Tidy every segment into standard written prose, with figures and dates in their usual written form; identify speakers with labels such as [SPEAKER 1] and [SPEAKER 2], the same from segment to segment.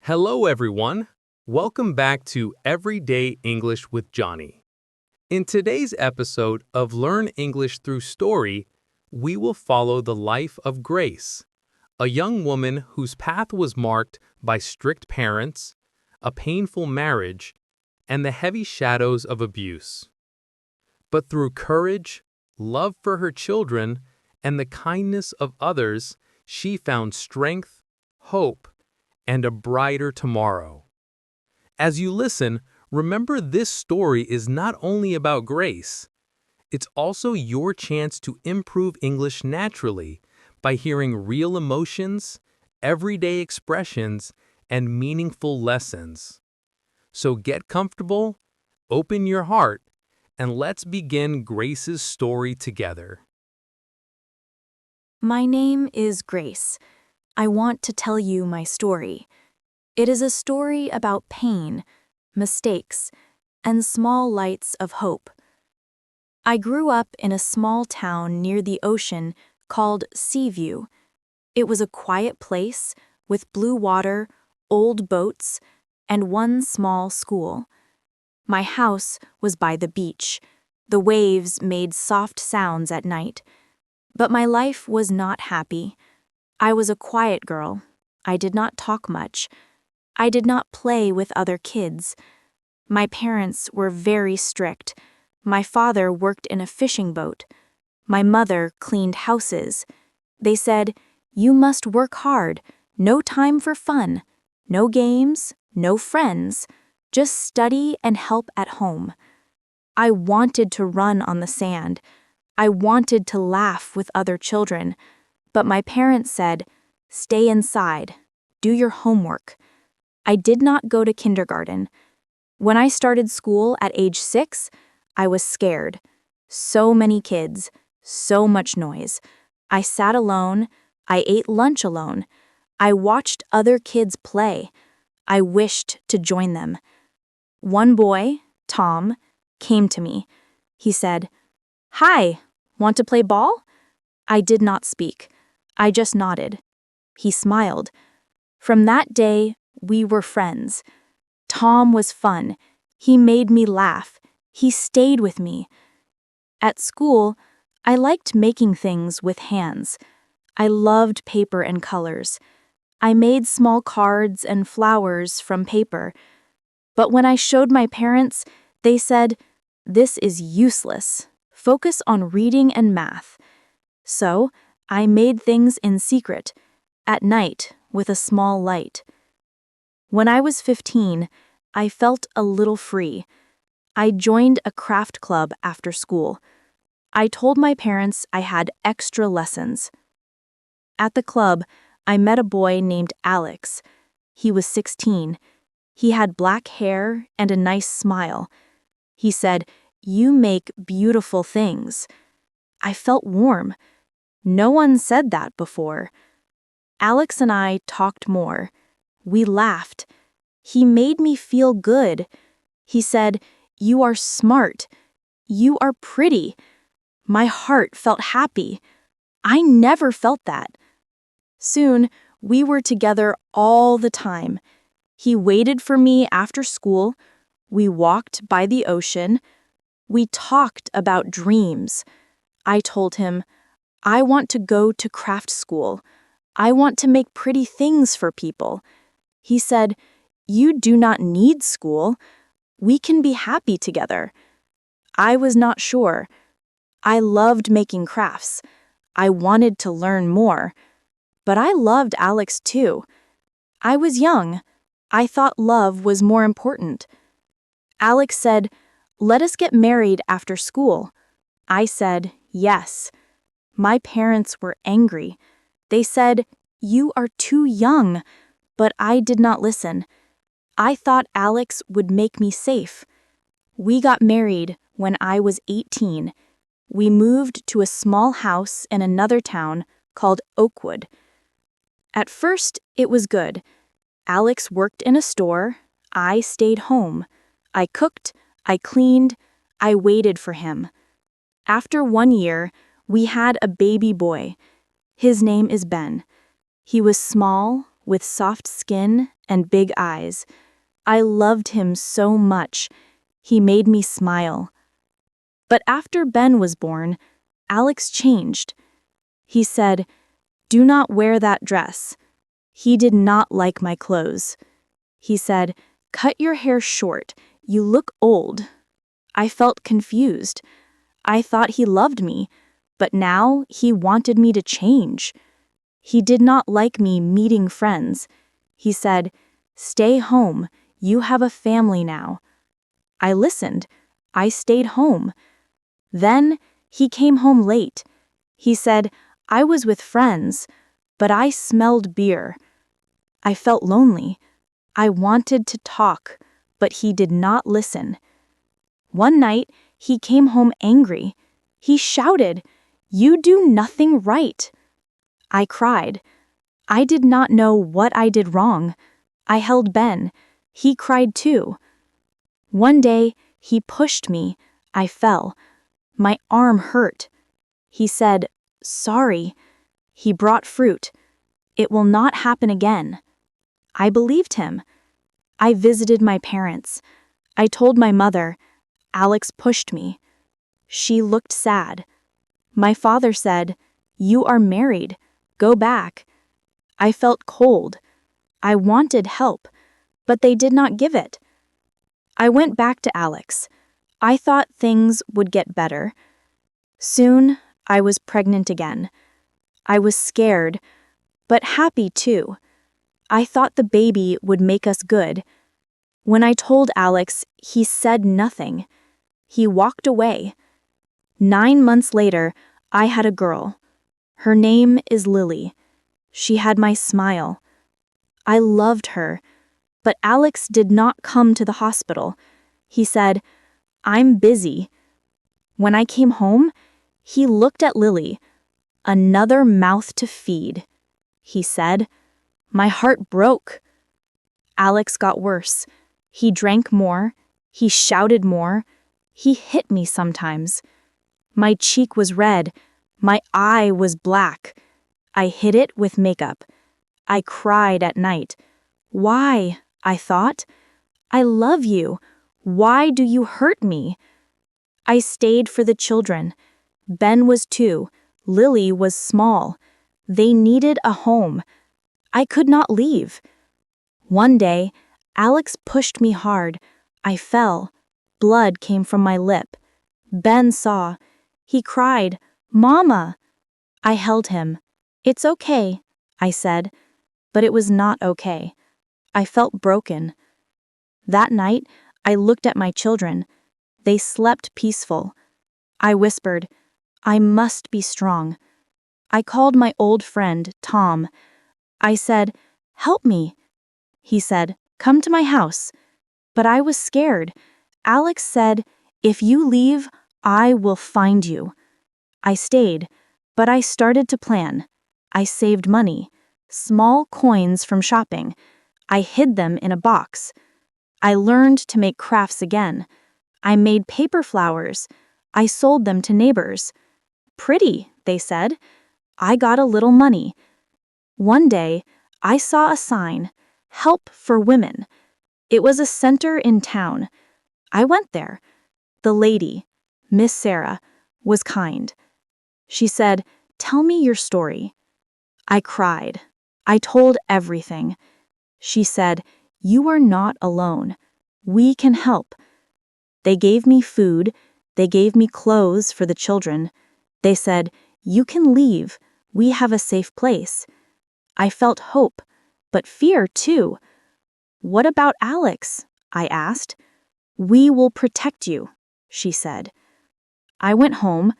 [SPEAKER 1] Hello, everyone. Welcome back to Everyday English with Johnny. In today's episode of Learn English Through Story, we will follow the life of Grace, a young woman whose path was marked by strict parents, a painful marriage, and the heavy shadows of abuse. But through courage, love for her children, and the kindness of others, she found strength, hope, and a brighter tomorrow. As you listen, remember this story is not only about Grace. It's also your chance to improve English naturally by hearing real emotions, everyday expressions, and meaningful lessons. So get comfortable, open your heart, and let's begin Grace's story together.
[SPEAKER 2] My name is Grace. I want to tell you my story. It is a story about pain, mistakes, and small lights of hope. I grew up in a small town near the ocean called Seaview. It was a quiet place with blue water, old boats, and one small school. My house was by the beach. The waves made soft sounds at night. But my life was not happy. I was a quiet girl. I did not talk much. I did not play with other kids. My parents were very strict. My father worked in a fishing boat. My mother cleaned houses. They said, "You must work hard. No time for fun. No games, no friends. Just study and help at home." I wanted to run on the sand. I wanted to laugh with other children. But my parents said, "Stay inside. Do your homework." I did not go to kindergarten. When I started school at age 6, I was scared. So many kids, so much noise. I sat alone. I ate lunch alone. I watched other kids play. I wished to join them. One boy, Tom, came to me. He said, "Hi, want to play ball?" I did not speak. I just nodded. He smiled. From that day, we were friends. Tom was fun. He made me laugh. He stayed with me. At school, I liked making things with hands. I loved paper and colors. I made small cards and flowers from paper. But when I showed my parents, they said, "This is useless. Focus on reading and math." So, I made things in secret, at night, with a small light. When I was 15, I felt a little free. I joined a craft club after school. I told my parents I had extra lessons. At the club, I met a boy named Alex. He was 16. He had black hair and a nice smile. He said, "You make beautiful things." I felt warm. No one said that before. Alex and I talked more. We laughed. He made me feel good. He said, "You are smart. You are pretty." My heart felt happy. I never felt that. Soon, we were together all the time. He waited for me after school. We walked by the ocean. We talked about dreams. I told him, "I want to go to craft school. I want to make pretty things for people." He said, "You do not need school. We can be happy together." I was not sure. I loved making crafts. I wanted to learn more. But I loved Alex too. I was young. I thought love was more important. Alex said, "Let us get married after school." I said, "Yes." My parents were angry. They said, "You are too young," but I did not listen. I thought Alex would make me safe. We got married when I was 18. We moved to a small house in another town called Oakwood. At first, it was good. Alex worked in a store. I stayed home. I cooked. I cleaned. I waited for him. After 1 year, we had a baby boy. His name is Ben. He was small, with soft skin and big eyes. I loved him so much. He made me smile. But after Ben was born, Alex changed. He said, "Do not wear that dress." He did not like my clothes. He said, "Cut your hair short. You look old." I felt confused. I thought he loved me, but now he wanted me to change. He did not like me meeting friends. He said, "Stay home. You have a family now." I listened. I stayed home. Then he came home late. He said, "I was with friends, but I smelled beer." I felt lonely. I wanted to talk, but he did not listen. One night, he came home angry. He shouted, "You do nothing right." I cried. I did not know what I did wrong. I held Ben. He cried too. One day, he pushed me. I fell. My arm hurt. He said, "Sorry." He brought fruit. "It will not happen again." I believed him. I visited my parents. I told my mother, "Alex pushed me." She looked sad. My father said, "You are married. Go back." I felt cold. I wanted help, but they did not give it. I went back to Alex. I thought things would get better. Soon, I was pregnant again. I was scared, but happy too. I thought the baby would make us good. When I told Alex, he said nothing. He walked away. 9 months later, I had a girl. Her name is Lily. She had my smile. I loved her, but Alex did not come to the hospital. He said, "I'm busy." When I came home, he looked at Lily. "Another mouth to feed," he said. My heart broke. Alex got worse. He drank more. He shouted more. He hit me sometimes. My cheek was red. My eye was black. I hid it with makeup. I cried at night. Why? I thought. I love you. Why do you hurt me? I stayed for the children. Ben was 2. Lily was small. They needed a home. I could not leave. One day, Alex pushed me hard. I fell. Blood came from my lip. Ben saw. He cried, "Mama!" I held him. "It's okay," I said, but it was not okay. I felt broken. That night, I looked at my children. They slept peaceful. I whispered, "I must be strong." I called my old friend, Tom. I said, "Help me." He said, "Come to my house." But I was scared. Alex said, "If you leave, I will find you." I stayed, but I started to plan. I saved money, small coins from shopping. I hid them in a box. I learned to make crafts again. I made paper flowers. I sold them to neighbors. "Pretty," they said. I got a little money. One day, I saw a sign, "Help for Women." It was a center in town. I went there. The lady, Miss Sarah, was kind. She said, "Tell me your story." I cried. I told everything. She said, "You are not alone. We can help." They gave me food. They gave me clothes for the children. They said, "You can leave. We have a safe place." I felt hope, but fear too. "What about Alex?" I asked. "We will protect you," she said. I went home.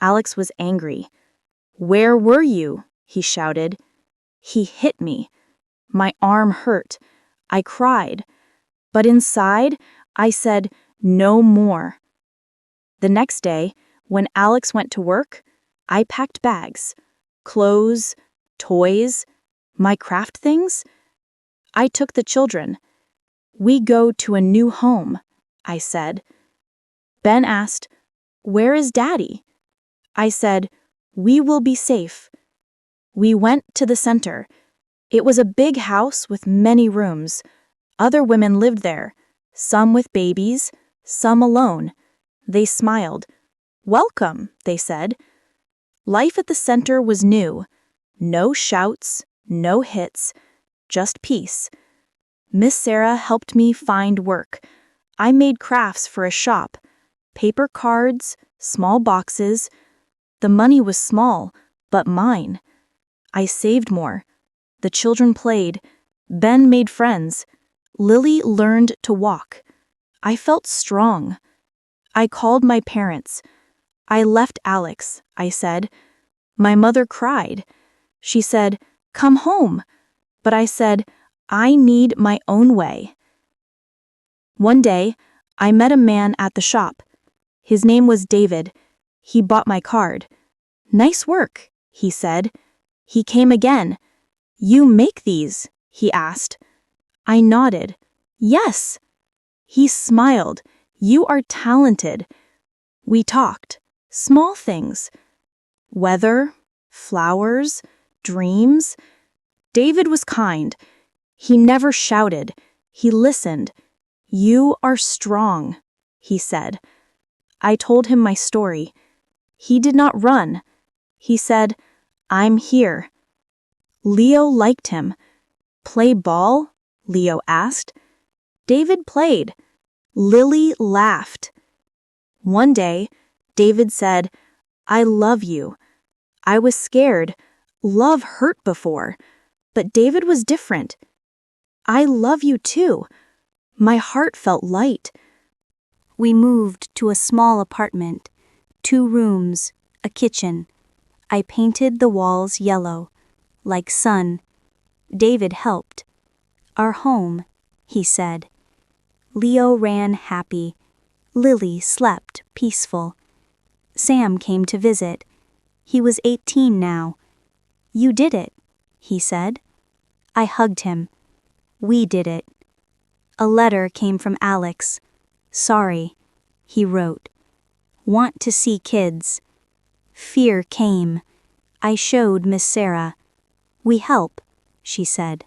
[SPEAKER 2] Alex was angry. "Where were you?" he shouted. He hit me. My arm hurt. I cried. But inside, I said, "No more." The next day, when Alex went to work, I packed bags, clothes, toys, my craft things. I took the children. "We go to a new home," I said. Ben asked, "Where is Daddy?" I said, "We will be safe." We went to the center. It was a big house with many rooms. Other women lived there, some with babies, some alone. They smiled. "Welcome," they said. Life at the center was new. No shouts, no hits, just peace. Miss Sarah helped me find work. I made crafts for a shop. Paper cards, small boxes. The money was small, but mine. I saved more. The children played. Ben made friends. Lily learned to walk. I felt strong. I called my parents. "I left Alex," I said. My mother cried. She said, "Come home." But I said, "I need my own way." One day, I met a man at the shop. His name was David. He bought my card. "Nice work," he said. He came again. "You make these?" he asked. I nodded. "Yes." He smiled. "You are talented." We talked. Small things. Weather, flowers, dreams. David was kind. He never shouted. He listened. "You are strong," he said. I told him my story. He did not run. He said, "I'm here." Leo liked him. "Play ball?" Leo asked. David played. Lily laughed. One day, David said, "I love you." I was scared. Love hurt before. But David was different. "I love you too." My heart felt light. We moved to a small apartment, 2 rooms, a kitchen. I painted the walls yellow, like sun. David helped. "Our home," he said. Leo ran happy. Lily slept peaceful. Sam came to visit. He was 18 now. "You did it," he said. I hugged him. We did it. A letter came from Alex. "Sorry," he wrote. "Want to see kids." Fear came. I showed Miss Sarah. "We help," she said.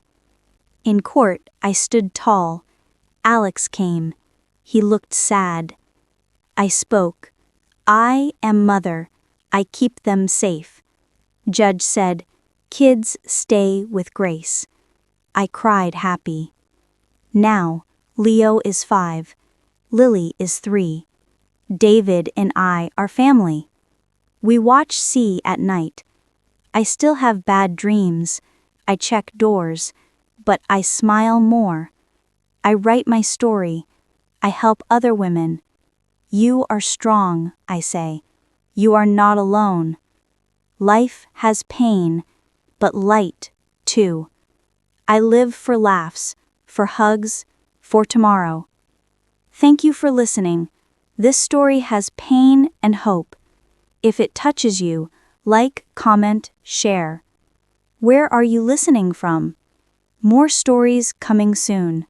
[SPEAKER 2] In court, I stood tall. Alex came. He looked sad. I spoke. "I am mother. I keep them safe." Judge said, "Kids stay with grace." I cried happy. Now, Leo is 5. Lily is 3. David and I are family. We watch sea at night. I still have bad dreams. I check doors, but I smile more. I write my story. I help other women. "You are strong," I say. "You are not alone." Life has pain, but light, too. I live for laughs, for hugs, for tomorrow. Thank you for listening. This story has pain and hope. If it touches you, like, comment, share. Where are you listening from? More stories coming soon.